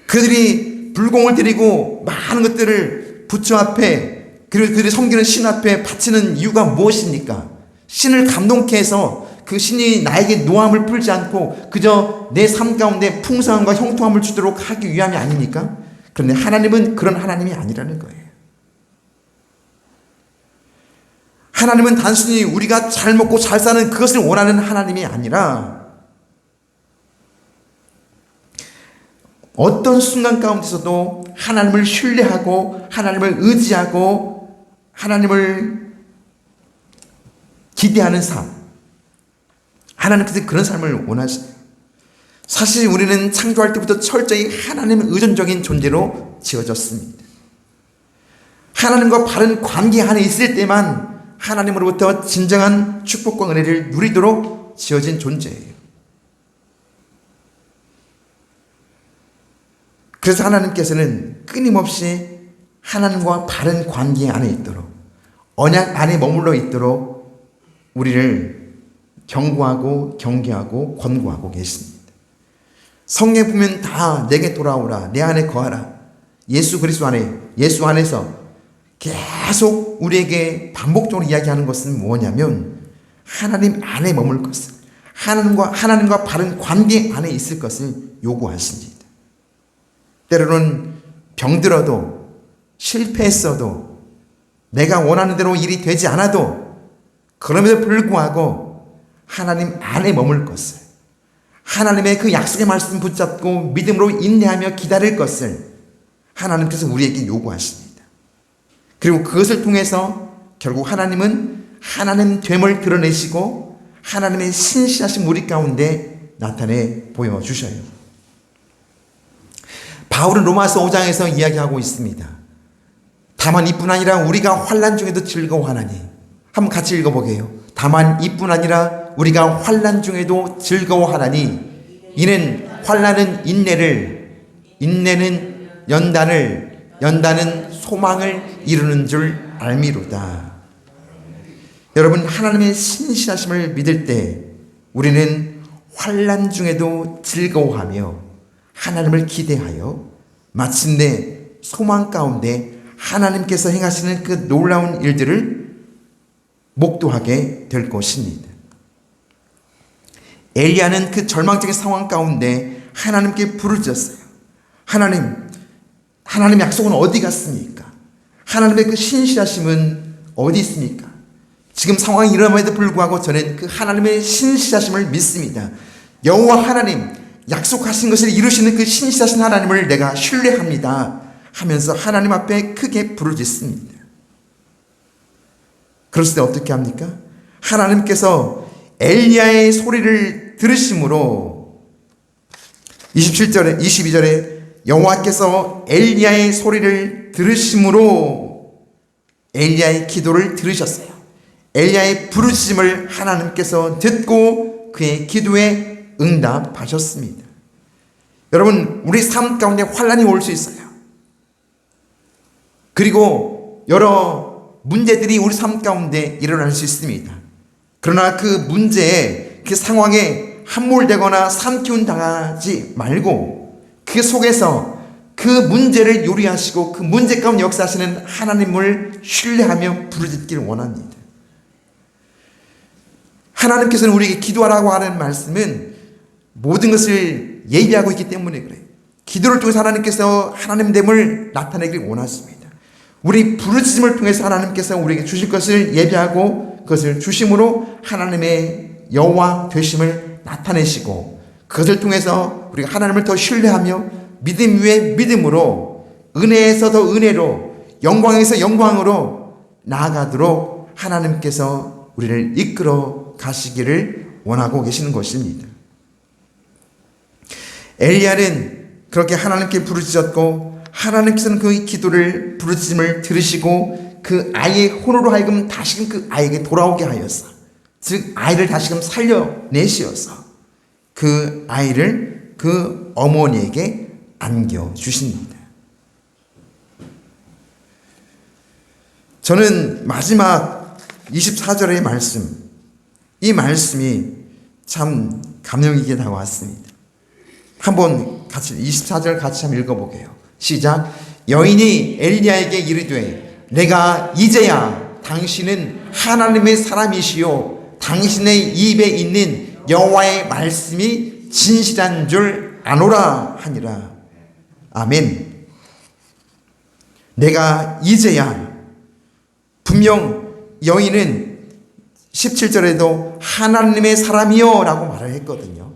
그들이 불공을 드리고 많은 것들을 부처 앞에, 그리고 그들이 섬기는 신 앞에 바치는 이유가 무엇입니까? 신을 감동케 해서 그 신이 나에게 노함을 풀지 않고 그저 내 삶 가운데 풍성함과 형통함을 주도록 하기 위함이 아닙니까? 그런데 하나님은 그런 하나님이 아니라는 거예요. 하나님은 단순히 우리가 잘 먹고 잘 사는 그것을 원하는 하나님이 아니라 어떤 순간 가운데서도 하나님을 신뢰하고 하나님을 의지하고 하나님을 기대하는 삶, 하나님께서 그런 삶을 원하시죠. 사실 우리는 창조할 때부터 철저히 하나님의 의존적인 존재로 지어졌습니다. 하나님과 바른 관계 안에 있을 때만 하나님으로부터 진정한 축복과 은혜를 누리도록 지어진 존재예요. 그래서 하나님께서는 끊임없이 하나님과 바른 관계 안에 있도록, 언약 안에 머물러 있도록 우리를 경고하고 경계하고 권고하고 계십니다. 성경에 보면 다 내게 돌아오라, 내 안에 거하라. 예수 그리스도 안에, 예수 안에서 계속 우리에게 반복적으로 이야기하는 것은 뭐냐면 하나님 안에 머물 것을, 하나님과 바른 관계 안에 있을 것을 요구하십니다. 때로는 병들어도, 실패했어도, 내가 원하는 대로 일이 되지 않아도 그럼에도 불구하고 하나님 안에 머물 것을, 하나님의 그 약속의 말씀 붙잡고 믿음으로 인내하며 기다릴 것을 하나님께서 우리에게 요구하십니다. 그리고 그것을 통해서 결국 하나님은 하나님 됨을 드러내시고 하나님의 신실하신 우리 가운데 나타내 보여주셔요. 바울은 로마서 5장에서 이야기하고 있습니다. 다만 이뿐 아니라 우리가 환난 중에도 즐거워하나니. 한번 같이 읽어보게요. 다만 이뿐 아니라 우리가 환난 중에도 즐거워하나니 이는 환난은 인내를, 인내는 연단을, 연단은 소망을 이루는 줄 알미로다. 여러분, 하나님의 신실하심을 믿을 때 우리는 환난 중에도 즐거워하며 하나님을 기대하여 마침내 소망 가운데 하나님께서 행하시는 그 놀라운 일들을 목도하게 될 것입니다. 엘리야는 그 절망적인 상황 가운데 하나님께 부르짖었어요. 하나님 약속은 어디 갔습니까? 하나님의 그 신실하심은 어디 있습니까? 지금 상황이 이러함에도 불구하고 저는 그 하나님의 신실하심을 믿습니다. 여호와 하나님, 약속하신 것을 이루시는 그 신실하신 하나님을 내가 신뢰합니다 하면서 하나님 앞에 크게 부르짖습니다. 그랬을 때 어떻게 합니까? 하나님께서 엘리야의 소리를 들으심으로 22절에 여호와께서 엘리야의 소리를 들으심으로 엘리야의 기도를 들으셨어요. 엘리야의 부르짖음을 하나님께서 듣고 그의 기도에 응답하셨습니다. 여러분, 우리 삶 가운데 환난이 올 수 있어요. 그리고 여러 문제들이 우리 삶 가운데 일어날 수 있습니다. 그러나 그 문제에, 그 상황에 함몰되거나 삼키운 당하지 말고 그 속에서 그 문제를 요리하시고 그 문제 가운데 역사하시는 하나님을 신뢰하며 부르짖기를 원합니다. 하나님께서는 우리에게 기도하라고 하는 말씀은 모든 것을 예비하고 있기 때문에 그래요. 기도를 통해서 하나님께서 하나님됨을 나타내기를 원하십니다. 우리 부르짖음을 통해서 하나님께서 우리에게 주실 것을 예비하고 그것을 주심으로 하나님의 여호와 되심을 나타내시고 그것을 통해서 우리가 하나님을 더 신뢰하며 믿음 위에 믿음으로, 은혜에서 더 은혜로, 영광에서 영광으로 나아가도록 하나님께서 우리를 이끌어 가시기를 원하고 계시는 것입니다. 엘리야는 그렇게 하나님께 부르짖었고 하나님께서는 그 기도를 부르짖음을 들으시고 그 아이의 혼으로 하여금 다시금 그 아이에게 돌아오게 하였어. 즉 아이를 다시금 살려내시어서 그 아이를 그 어머니에게 안겨주십니다. 저는 마지막 24절의 말씀, 이 말씀이 참 감명 있게 다가왔습니다. 한번 같이 24절 같이 한번 읽어보게요. 시작. 여인이 엘리야에게 이르되 내가 이제야 당신은 하나님의 사람이시요 당신의 입에 있는 여호와의 말씀이 진실한 줄 아노라 하니라. 아멘. 내가 이제야, 분명 여인은 17절에도 하나님의 사람이요 라고 말을 했거든요.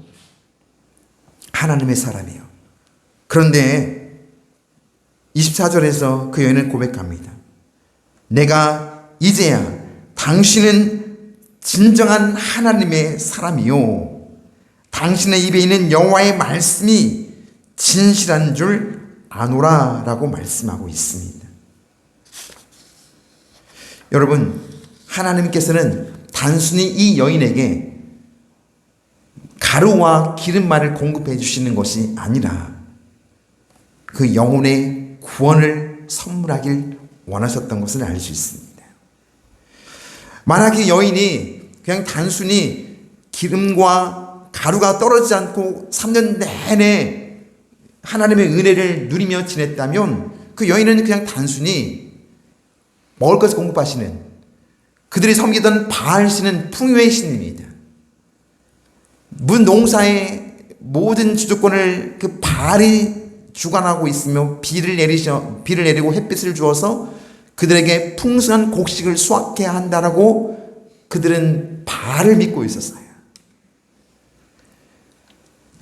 하나님의 사람이요. 그런데 24절에서 그 여인은 고백합니다. 내가 이제야 당신은 진정한 하나님의 사람이요 당신의 입에 있는 여호와의 말씀이 진실한 줄 아노라 라고 말씀하고 있습니다. 여러분, 하나님께서는 단순히 이 여인에게 가루와 기름만을 공급해 주시는 것이 아니라 그 영혼의 구원을 선물하길 원하셨던 것을 알 수 있습니다. 만약에 여인이 그냥 단순히 기름과 가루가 떨어지지 않고 3년 내내 하나님의 은혜를 누리며 지냈다면 그 여인은 그냥 단순히 먹을 것을 공급하시는 그들이 섬기던 바알 신은 풍요의 신입니다. 문농사의 모든 주도권을 그 바알이 주관하고 있으며 비를 내리고 햇빛을 주어서 그들에게 풍성한 곡식을 수확해야 한다라고 그들은 바알을 믿고 있었어요.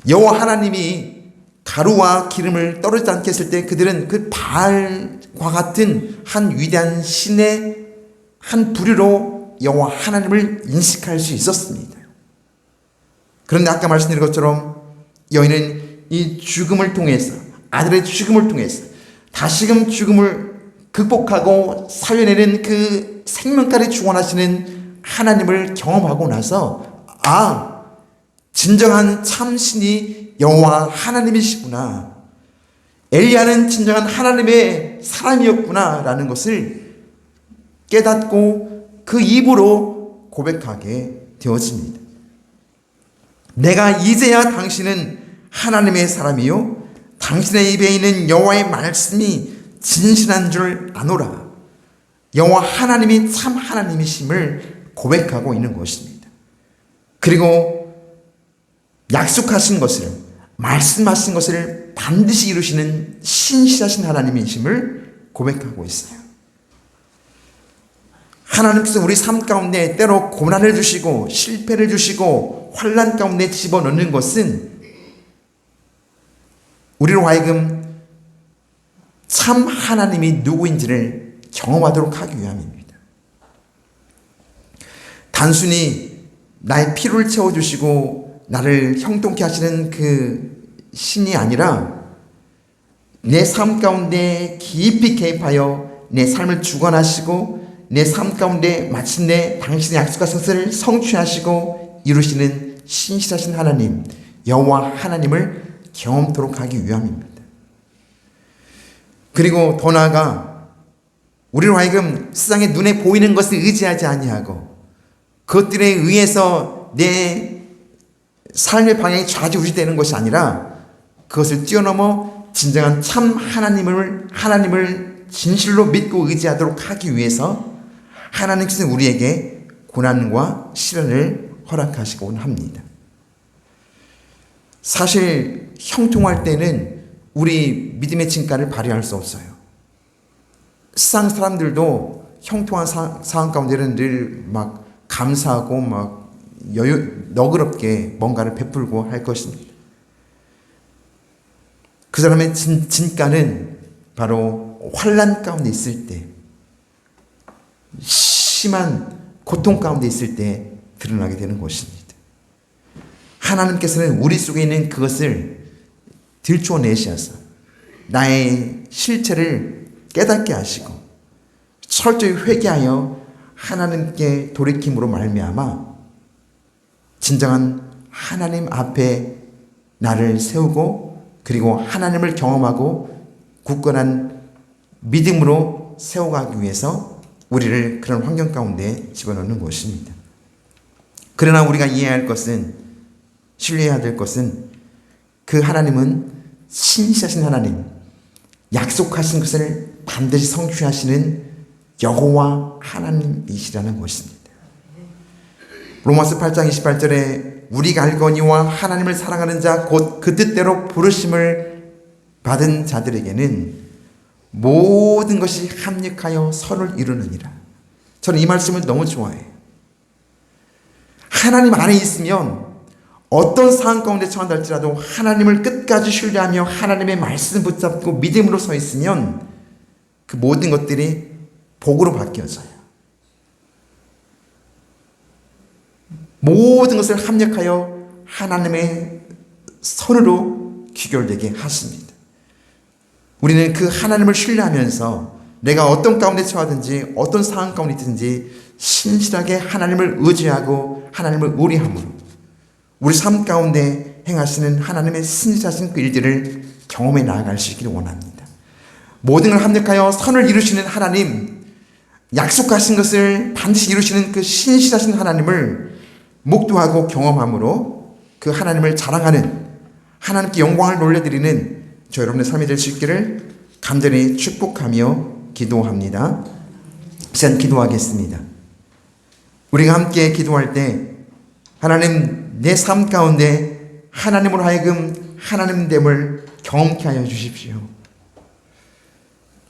여호와 하나님이 가루와 기름을 떨어지지 않게 했을 때 그들은 그 바알과 같은 한 위대한 신의 한 부류로 여호와 하나님을 인식할 수 있었습니다. 그런데 아까 말씀드린 것처럼 여인은 이 죽음을 통해서, 아들의 죽음을 통해서 다시금 죽음을 극복하고 살려내는 그 생명까지 주관하시는 하나님을 경험하고 나서 진정한 참신이 여호와 하나님이시구나, 엘리야는 진정한 하나님의 사람이었구나 라는 것을 깨닫고 그 입으로 고백하게 되어집니다. 내가 이제야 당신은 하나님의 사람이요 당신의 입에 있는 여호와의 말씀이 진실한 줄 아노라. 여호와 하나님이 참 하나님이심을 고백하고 있는 것입니다. 그리고 약속하신 것을, 말씀하신 것을 반드시 이루시는 신실하신 하나님이심을 고백하고 있어요. 하나님께서 우리 삶 가운데 때로 고난을 주시고 실패를 주시고 환난 가운데 집어넣는 것은 우리로 하여금 참 하나님이 누구인지를 경험하도록 하기 위함입니다. 단순히 나의 필요를 채워주시고 나를 형통케 하시는 그 신이 아니라 내 삶 가운데 깊이 개입하여 내 삶을 주관하시고 내 삶 가운데 마침내 당신의 약속하신 것을 성취하시고 이루시는 신실하신 하나님, 여호와 하나님을 경험토록 하기 위함입니다. 그리고 더 나아가 우리로 하여금 세상의 눈에 보이는 것을 의지하지 아니하고 그것들에 의해서 내 삶의 방향이 좌지우지되는 것이 아니라 그것을 뛰어넘어 진정한 참 하나님을 진실로 믿고 의지하도록 하기 위해서 하나님께서는 우리에게 고난과 시련을 허락하시곤 합니다. 사실 형통할 때는 우리 믿음의 진가를 발휘할 수 없어요. 세상 사람들도 형통한 상황 가운데는 늘 막 감사하고 막 너그럽게 뭔가를 베풀고 할 것입니다. 그 사람의 진가는 바로 환난 가운데 있을 때 심한 고통 가운데 있을 때 드러나게 되는 것입니다. 하나님께서는 우리 속에 있는 그것을 들춰내셔서 나의 실체를 깨닫게 하시고 철저히 회개하여 하나님께 돌이킴으로 말미암아 진정한 하나님 앞에 나를 세우고 그리고 하나님을 경험하고 굳건한 믿음으로 세워가기 위해서 우리를 그런 환경 가운데 집어넣는 것입니다. 그러나 우리가 이해해야 할 것은, 신뢰해야 될 것은 그 하나님은 신실하신 하나님, 약속하신 것을 반드시 성취하시는 여호와 하나님이시라는 것입니다. 로마서 8장 28절에 우리가 알거니와 하나님을 사랑하는 자 곧 그 뜻대로 부르심을 받은 자들에게는 모든 것이 합력하여 선을 이루느니라. 저는 이 말씀을 너무 좋아해요. 하나님 안에 있으면 어떤 상황 가운데 처한다 할지라도 하나님을 끝까지 신뢰하며 하나님의 말씀 붙잡고 믿음으로 서 있으면 그 모든 것들이 복으로 바뀌어져요. 모든 것을 합력하여 하나님의 선으로 귀결되게 하십니다. 우리는 그 하나님을 신뢰하면서 내가 어떤 가운데 처하든지 어떤 상황 가운데 있든지 신실하게 하나님을 의지하고 하나님을 의뢰함으로 우리 삶 가운데 행하시는 하나님의 신실하신 그 일들을 경험해 나아갈 수 있기를 원합니다. 모든 걸 합력하여 선을 이루시는 하나님, 약속하신 것을 반드시 이루시는 그 신실하신 하나님을 목도하고 경험함으로 그 하나님을 자랑하는, 하나님께 영광을 돌려드리는 저 여러분의 삶이 될 수 있기를 간절히 축복하며 기도합니다. 시간 기도하겠습니다. 우리가 함께 기도할 때 하나님, 내 삶 가운데 하나님으로 하여금 하나님됨을 경험케 하여 주십시오.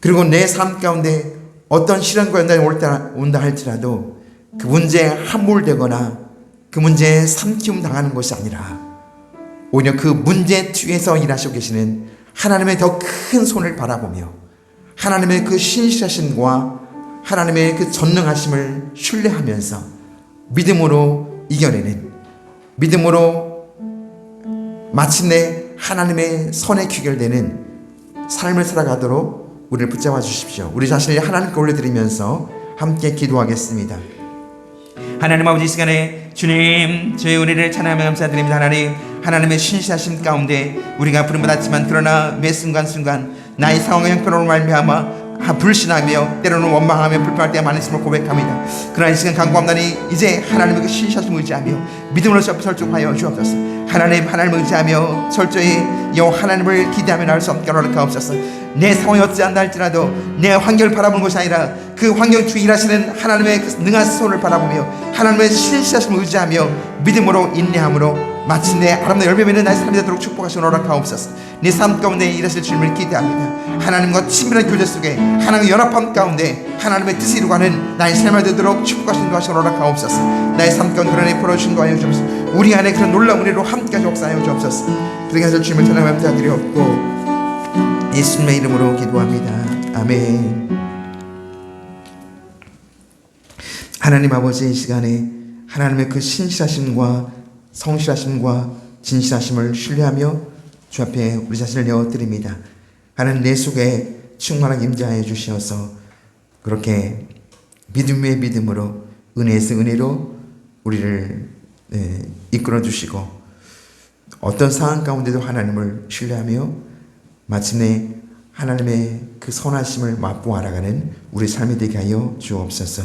그리고 내 삶 가운데 어떤 시련과 연단이 온다 할지라도 그 문제에 함몰되거나 그 문제에 삼키움 당하는 것이 아니라 오히려 그 문제 뒤에서 일하시고 계시는 하나님의 더 큰 손을 바라보며 하나님의 그 신실하심과 하나님의 그 전능하심을 신뢰하면서 믿음으로 이겨내는, 믿음으로 마침내 하나님의 선에 귀결되는 삶을 살아가도록 우리를 붙잡아 주십시오. 우리 자신을 하나님께 올려드리면서 함께 기도하겠습니다.
하나님 아버지, 이 시간에 주님, 저희 우리를 찬양하며 감사드립니다. 하나님의 신실하심 가운데 우리가 부름받았지만 그러나 매 순간순간 나의 상황의 형편으로 말미암아 불신하며 때로는 원망하며 불평할 때가 많으심을 고백합니다. 그러나 이 시간 간구함나니 이제 하나님의 그 신실하심을 의지하며 믿음으로 설정하여 주옵소서. 하나님을 의지하며 철저히 하나님을 기대하며 나올 수 없게 허락하옵소서. 내 상황이 어찌한다 할지라도 내 환경을 바라보는 것이 아니라 그 환경 주위 일하시는 하나님의 그 능한 손을 바라보며 하나님의 신실하심을 의지하며 믿음으로 인내함으로 마침내 아름다운 열매 맺는 나의 삶이 되도록 축복하시고 허락하옵소서. 네 삶 가운데 일하실 주님을 기대합니다. 하나님과 친밀한 교제 속에 하나님의 연합함 가운데 하나님의 뜻이 이루어가는 나의 삶이 되도록 축복하시고 허락하옵소서. 나의 삶 가운데 그런 애 풀어주신 거 하여 주옵소서. 우리 안에 그런 놀라운 은혜로 함께하시 역사하여 주옵소서. 그렇게 하실 주님을 찬양하며 감사드리옵고 예수님의 이름으로 기도합니다. 아멘. 하나님 아버지, 이 시간에 하나님의 그 신실하심과 성실하심과 진실하심을 신뢰하며 주 앞에 우리 자신을 내어드립니다. 하나님, 내 속에 충만하게 임재하여 주시어서 그렇게 믿음 위에 믿음으로 은혜에서 은혜로 우리를 이끌어 주시고 어떤 상황 가운데도 하나님을 신뢰하며 마침내 하나님의 그 선하심을 맛보아 알아가는 우리 삶이 되게 하여 주옵소서.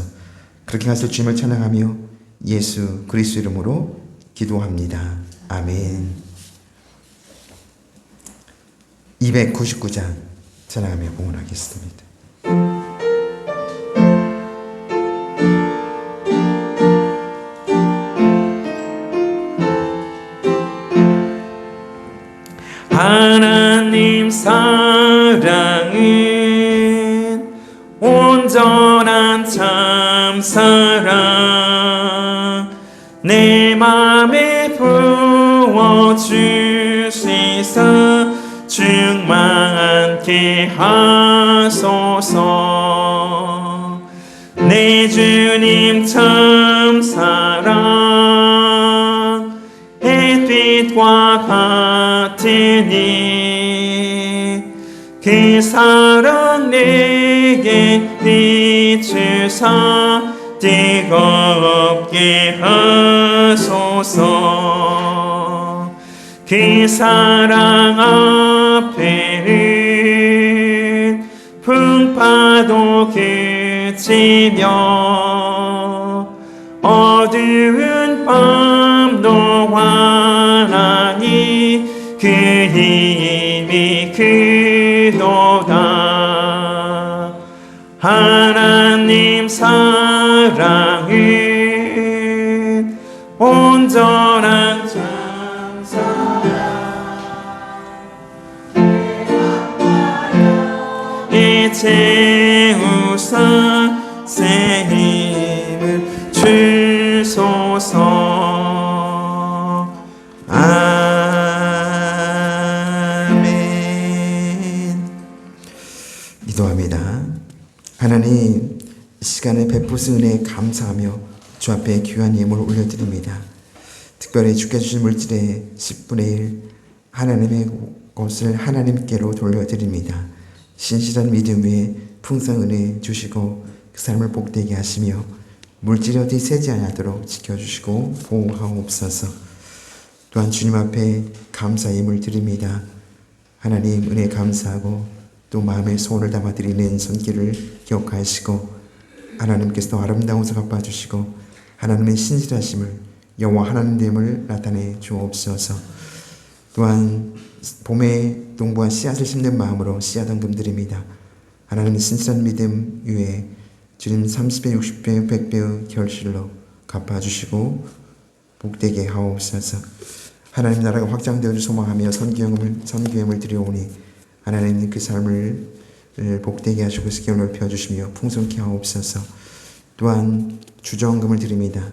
그렇게 하셔서 주님을 찬양하며 예수 그리스도 이름으로 기도합니다. 아멘. 299장 찬양하며 봉헌하겠습니다. 하나님 사랑은 온전한 참사랑 내 맘에 부어주시사 충만케 하소서. 내 주님 참 사랑 햇빛과 같으니 그 사랑 내게 비추사 뜨겁게 하소서. 그 사랑 앞에는 풍파도 그치며 어두운 밤도 환하니 그 힘이 크도다. 하나님 사랑은 온전한 참 사랑 채우사 새 힘을 주소서. 아멘.
기도합니다. 하나님, 이 시간에 베푸신 은혜에 감사하며 주 앞에 귀한 예물을 올려드립니다. 특별히 주께 주신 물질의 10분의 1 하나님의 것을 하나님께로 돌려드립니다. 신실한 믿음 위에 풍성 은혜 주시고 그 삶을 복되게 하시며 물질이 어디 새지 않도록 지켜주시고 보호하옵소서. 또한 주님 앞에 감사 예물 드립니다. 하나님 은혜 감사하고 또 마음의 소원을 담아 드리는 손길을 기억하시고 하나님께서 아름다운 사 갚아주시고 하나님의 신실하심을 여호와 하나님됨을 나타내 주옵소서. 또한 봄에 농부한 씨앗을 심는 마음으로 씨앗 헌금 드립니다. 하나님의 신실한 믿음 위에 주님 30배, 60배, 100배의 결실로 갚아주시고 복되게 하옵소서. 하나님 나라가 확장되어 주 소망하며 선기염을 드려오니 하나님 그 삶을 복되게 하시고 스케일 넓혀주시며 풍성케 하옵소서. 또한 주정금을 드립니다.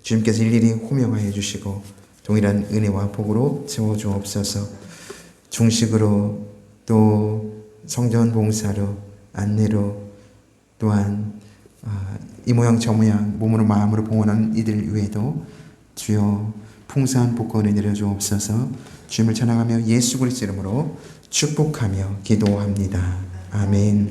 주님께서 일일이 호명하여 주시고 동일한 은혜와 복으로 채워주옵소서. 중식으로 또 성전 봉사로 안내로 또한 이 모양 저 모양 몸으로 마음으로 봉헌하는 이들 외에도 주여 풍성한 복권을 내려주옵소서. 주님을 찬양하며 예수 그리스도 이름으로 축복하며 기도합니다. 아멘.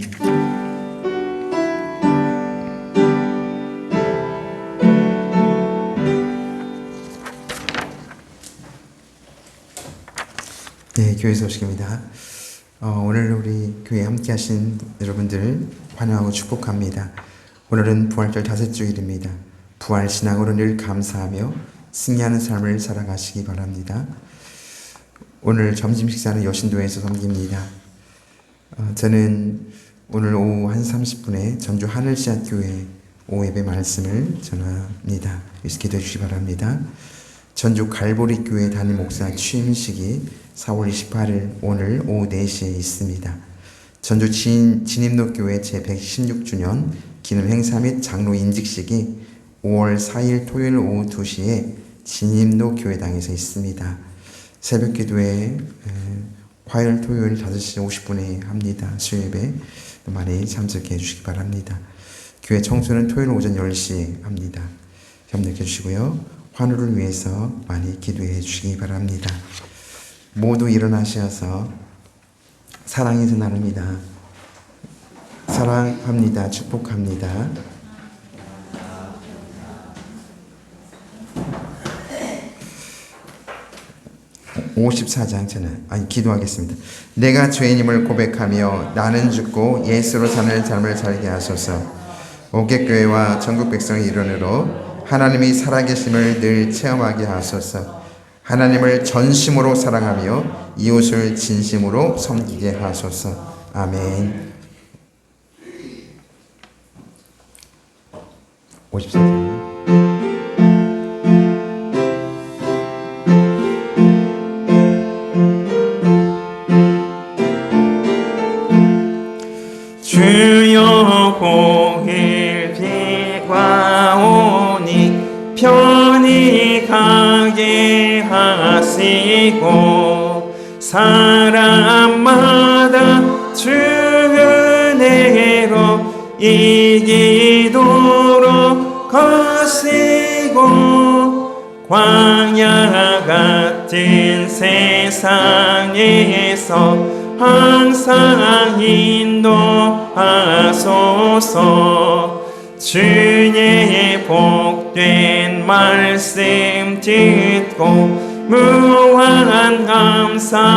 네, 교회 소식입니다. 오늘 우리 교회에 함께 하신 여러분들 환영하고 축복합니다. 오늘은 부활절 다섯 주일입니다. 부활 신앙으로 늘 감사하며 승리하는 삶을 살아가시기 바랍니다. 오늘 점심 식사는 여신도에서 섬깁니다. 저는 오늘 오후 1시 30분에 전주 하늘씨앗교회 오후 예배 말씀을 전합니다. 여기서 기도해 주시기 바랍니다. 전주 갈보리교회 담임 목사 취임식이 4월 28일 오늘 오후 4시에 있습니다. 전주 진입로교회 제116주년 기념 행사 및 장로 인직식이 5월 4일 토요일 오후 2시에 진입로 교회당에서 있습니다. 새벽 기도에 화요일 토요일 5시 50분에 합니다. 수요예배 많이 참석해 주시기 바랍니다. 교회 청소는 토요일 오전 10시에 합니다. 협력해 주시고요. 환우를 위해서 많이 기도해 주시기 바랍니다. 모두 일어나셔서 사랑해서 나눕니다. 사랑합니다. 축복합니다. 54장 저는 기도하겠습니다. 내가 죄인임을 고백하며 나는 죽고 예수로 사는 삶을 살게 하소서. 오객교회와 전국 백성의 일원으로 하나님이 살아계심을 늘 체험하게 하소서. 하나님을 전심으로 사랑하며 이웃을 진심으로 섬기게 하소서. 아멘. 54장
주여 고일 비가 오니 편히 가게 하시고 사람마다 주 은혜로 이기도 거세고 광야 같은 세상에서 항상 인도하소서. 주의 복된 말씀 듣고 무한 감사합니다.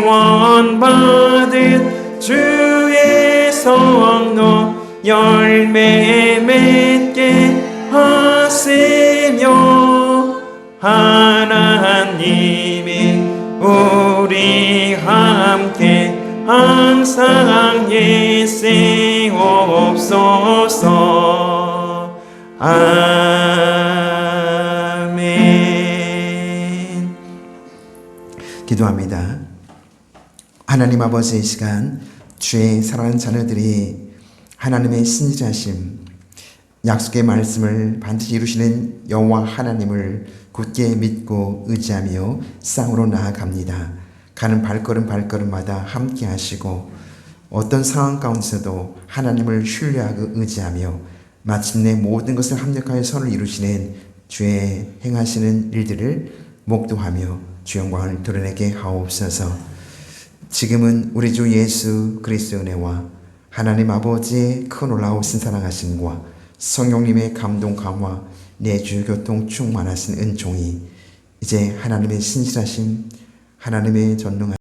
구원받은 주의 성도 열매 맺게 하시며 하나님이 우리 함께 항상 계시옵소서. 아멘.
기도합니다. 하나님 아버지, 이 시간 주의 사랑하는 자녀들이 하나님의 신실하심, 약속의 말씀을 반드시 이루시는 여호와 하나님을 굳게 믿고 의지하며 쌍으로 나아갑니다. 가는 발걸음마다 함께 하시고 어떤 상황 가운데서도 하나님을 신뢰하고 의지하며 마침내 모든 것을 합력하여 선을 이루시는 주의 행하시는 일들을 목도하며 주 영광을 드러내게 하옵소서. 지금은 우리 주 예수 그리스도의 은혜와 하나님 아버지의 큰 놀라우신 사랑하심과 성령님의 감동 감화 내주 교통 충만하신 은총이 이제 하나님의 신실하심, 하나님의 전능하심,